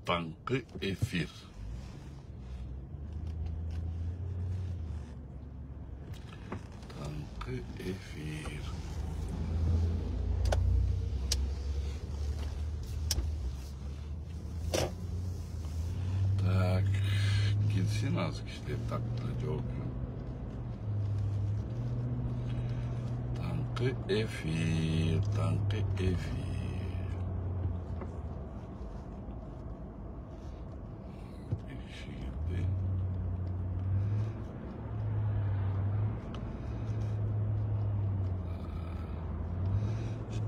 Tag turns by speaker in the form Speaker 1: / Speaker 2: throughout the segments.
Speaker 1: Tangkı efir. Tangkı efir. Tak, gitsin azıcık işte taklacı oldu. Tangkı efir, tangkı efir.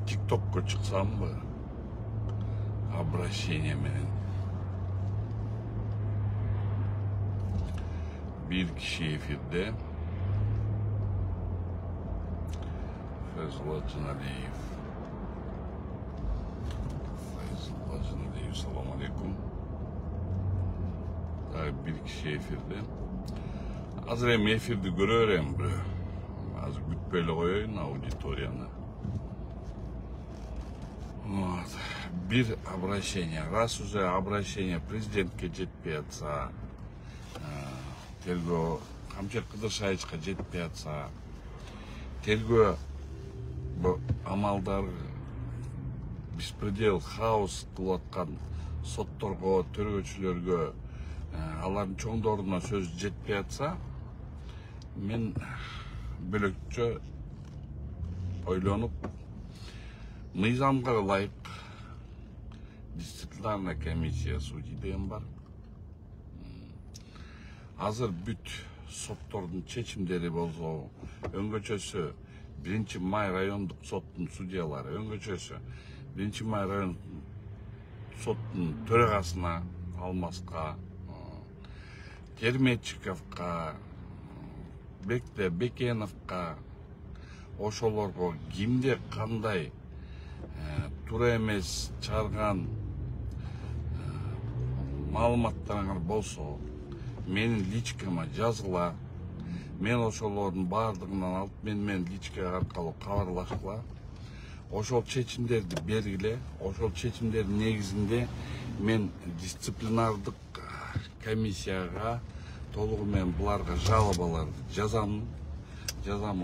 Speaker 1: TikTok'a çıksam mı? Обращение менен. Bir kişi efirde. Feyzullah Cınaliyev. Feyzullah Cınaliyev, selamun aleyküm. Bir kişi efirde. Azır hem efirde görüyorum bro. Az gütbeyle koyayım auditoriyanı. Вот. Bir обращение. Раз уже обращение президентке жетпей жатса, тергөө Камчат Кыдыршаевичке жетпей жатса, тергөө амалдар беспредел, хаос кылып аткан сотторго, төрөгөчүлөргө, алардын чоңдоруна сөз жетпей жатса, мен бөлөкчө ойлонуп, мыйзамга ылайык дисциплинарная комиссия судей деген бар. Азыр бүт соттордун чечимдери болсо, өңгөчөсү 1 май райондук соттун судьялары, өңгөчөсү 1 май район соттун төрагасына Алмаска, Терметчиковго, Бекеновго, ошолорго кимде кандай туура эмес чыгарган маалыматтарыңар болсо, менин личкама жазгыла. Мен ошолордун баардыгынан алып менин личка аркылуу кабарлашкыла. Ошол чечимдерди бергиле. Ошол чечимдердин негизинде мен дисциплинардык комиссияга толугу менен буларга жалобаларды жазам.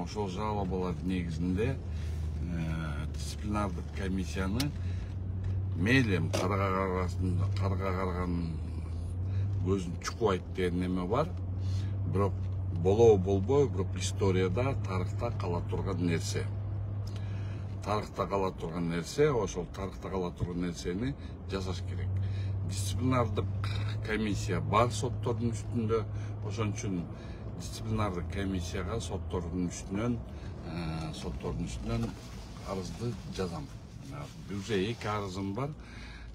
Speaker 1: Ошол жалобалардын негизинде дисциплинардык комиссияны мейлем карга карган көзүн чукубайт деген неме бар. Бирок болобу болбой, бирок историяда, тарыхта кала турган нерсе. Тарыхта кала турган нерсе, ошол тарыхта кала турган нерсени жасаш керек. Дисциплинардык комиссия бар соттордун үстүндө, ошон үчүн дисциплинардык комиссияга соттордун үстүнөн арызды жазам. Уже 2 арызым бар.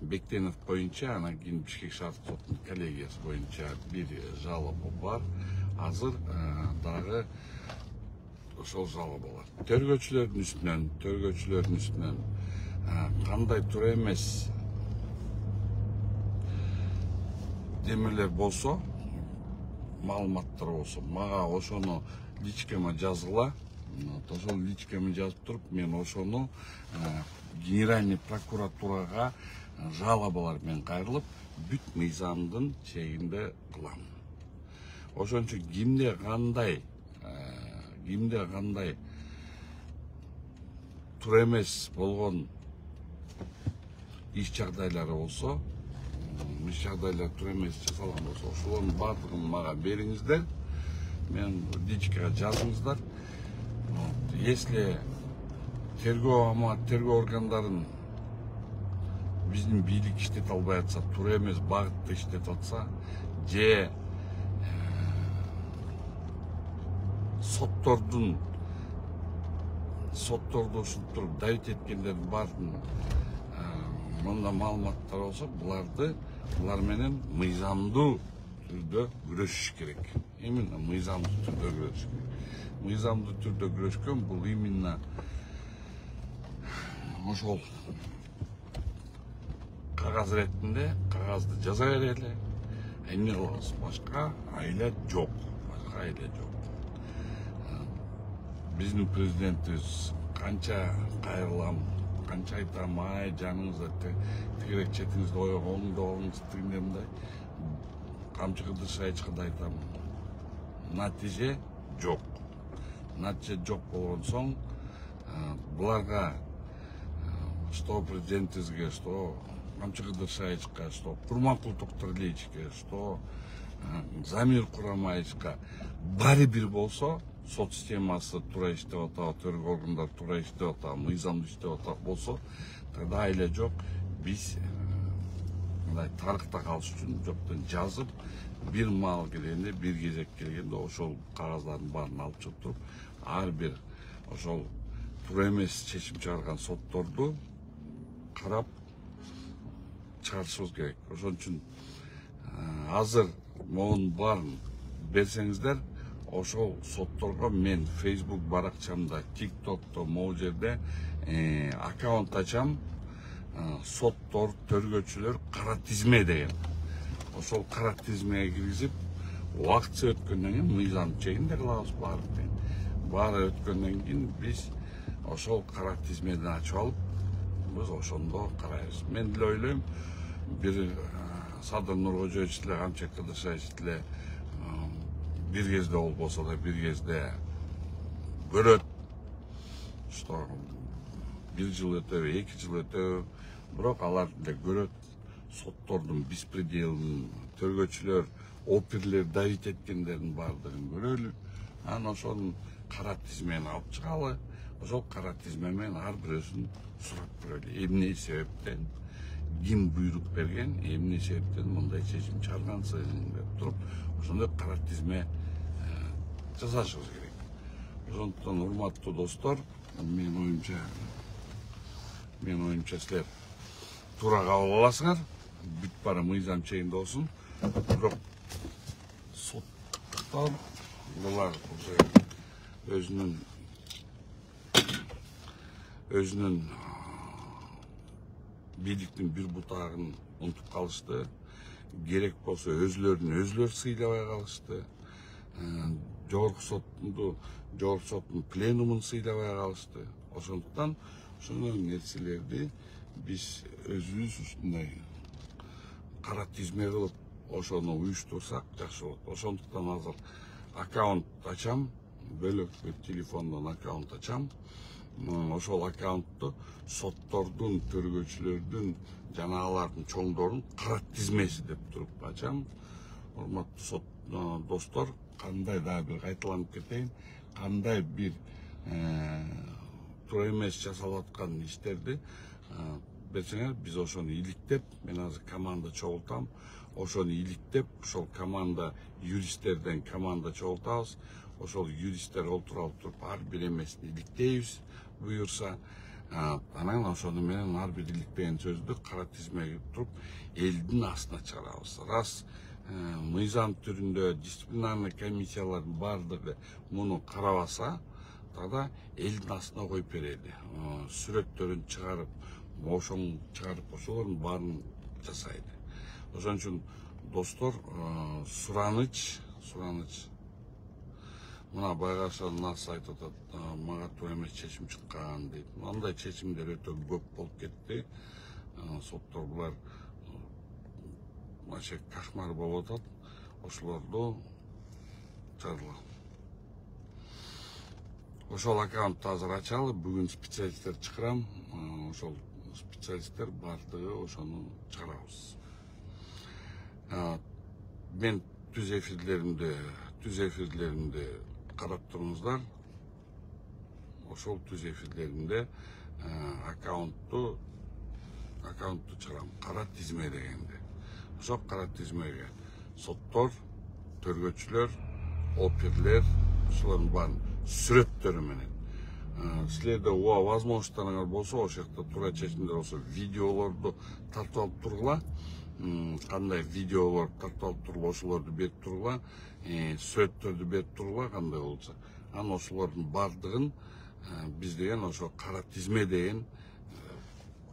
Speaker 1: Бектенов боюнча, анан кийин Бишкек шаардык соттун коллегиясы боюнча бир жалоба бар. Азыр дагы ошол жалобалар. Төргөчүлөрдүн үстүнөн кандай туура эмес демелер болсо, маалыматтар болсо, мага ошону личкама жазгыла. Ошол личками жазып туруп, мен ошону Генеральный прокуратурага жалобалар менен кайрылып, бүт мыйзамдын чегинде кылам. Ошон үчүн кимде кандай туура эмес болгон иш жагдайлары болсо, туура эмес жасалган болсо, ошолордун баардыгын мага бериңиздер. Мен личкага жазыңыздар. Если тергөө органдарын биздин бийлик иштете албай атса, туура эмес багытта иштеп атса, же сотторду ушинтип туруп давить эткендердин баардыгын мындай маалыматтар болсо, булар менен мыйзамдуу түрдө күрөшүш керек. Именно мыйзамдуу түрдө күрөшүш керек. Мыйзамдуу түрдө күрөшкөн бул именно ошол кагаз иретинде кагазды жаза берели. Эмне кылабыз? Башка айла жок. Биздин президентибиз канча канча айтам, ай жаныңызда тигерек четиңизде оңунда болуңуз дегендей мындай камчы кыдырша ачканда айтам, натиже жок. Натиже жок болгон соң буларга, что президентибизге, что Камчыгы Дыршаевичка, что Курманкул Токторлиевичке, что Замир Курамаевичка баары бир болсо, сот системасы туура иштеп атабы, төргө органдар туура иштеп атабы, мыйзамдуу иштеп атабы болсо, тогда айла жок, биз мындай тарыхта калыш үчүн жоктон жазып, бир маал келгенде, бир кезек келгенде ошол кагаздардын баарын алып чыгып туруп, ар бир ошол туура эмес чечим чыгарган сотторду карап чыгарышыбыз керек. Ошон үчүн азыр могунун баарын берсеңиздер, ошол сотторго мен Facebook баракчамда, TikTokто, могу жерде аккаунт ачам, соттор, төргөчүлөр кара тизме деген. Ошол кара тизмеге киргизип, убакытча өткөндөн кийин мыйзам чегинде кылабыз баарын. Баары өткөндөн кийин биз ошол кара тизмеден ачып алып, биз ошондо карайбыз. Мен деле ойлойм, бир Садыр Нуркожоевич деле, Камчы Кыдыршаевич деле бир кезде болбосо да, бир кезде көрөт, что бир жыл өтөбү, 2 жыл өтөбү, бирок алар деле көрөт соттордун беспределин, төргөчүлөр, оперлер давить эткендердин баардыгын көрөлү. Анан ошонун кара тизмени алып чыгалы. Ошол кара тизме менен ар бирөөсүн сурап көрөлү. Эмне себептен, ким буйрук берген, эмне себептен мындай чечим чыгаргансың деп туруп, ошондой кара тизме жасашыбыз керек. Ошондуктан урматтуу достор, менин оюмча силер туура кабыл аласыңар, бүт баары мыйзам чегинде болсун. Бирок соттор булар өзүнүн бийликтин бир бутагын унутуп калышты. Керек болсо өзүлөрүн сыйлабай калышты. Жогорку соттун пленумун сыйлабай калышты. Ошондуктан ошондой нерселерди биз өзүбүз ушундай кара тизме кылып ошону уюштурсак жакшы болот. Ошондуктан азыр аккаунт ачам, бөлөк телефондон аккаунт ачам. Ошол аккаунтту соттордун, төргөчүлөрдүн, жана алардын чоңдордун кара тизмеси деп туруп ачам. Урматтуу сот достор, кандай да бир кайталанып кетейин, кандай бир туура эмес жасалып аткан иштерди берсеңер, биз ошону иликтеп, мен азыр команда чогултам, ошону иликтеп, ошол команда юристтерден команда чогултабыз. Ошол юристтер олтуруп туруп ар бир эмесин иликтейбиз буюрса, анан ошону менен ар бир иликпеген сөздү кара тизмеге туруп элдин астына чыгарабыз. Раз мыйзам түрүндө дисциплинарный комиссиялардын баардыгы муну карабаса, тогда элдин астына коюп берели. Сүрөттөрүн чыгарып, ошону чыгарып, ошолордун баарын жасайды. Ошон үчүн достор, сураныч. Мына байгашанын нас айтып атат, мага туура эмес чечим чыккан дейт. Андай чечимдер өтө көп болуп кетти. Соттор булар вообще кошмар болуп атат. Ошолорду чыгаргыла. Ошол аккаунтту азыр ачалы, бүгүн специалисттер чыгарам. Ошол специалисттер баардыгы ошону чыгарабыз. Мен түз эфирлеримди карап туруңуздар. Ошол түз эфирлеримде аккаунтту чыгарам, кара тизме дегенде. Ошол кара тизмеге соттор, төргөчүлөр, оперлер, ошолордун баарын сүрөттөрү менен. Силерде возможностторуңар болсо, ошол жакта туура чечимдер болсо, видеолорду тартып алып тургула. Кандай видеолор тартып алып тургула, ошолорду берип тургула, сүрөттөрдү берип тургула, кандай болсо. Анан ошолордун баардыгын биз деген ошо кара тизме деген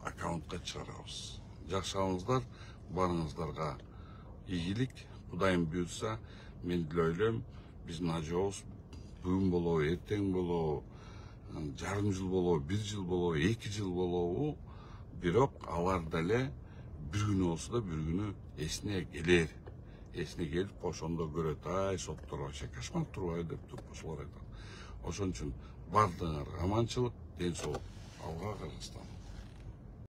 Speaker 1: аккаунтка чыгарабыз. Жакшы алыңыздар, баарыңыздарга ийгилик. Кудайым буйрса, мен деле ойлойм, биздин ажообуз бүгүн болобу, эртең болобу, жарым жыл болобу, 1 жыл болобу, 2 жыл болобу, бирок алар деле бир күнү болсо да бир күнү эсине келер. Эсине келип ошондо көрөт, ай соттор вообще кошмар турбайбы деп туруп ошолор айтат. Ошон үчүн бардыгыңарга аманчылык, ден соолук. Алга Кыргызстан.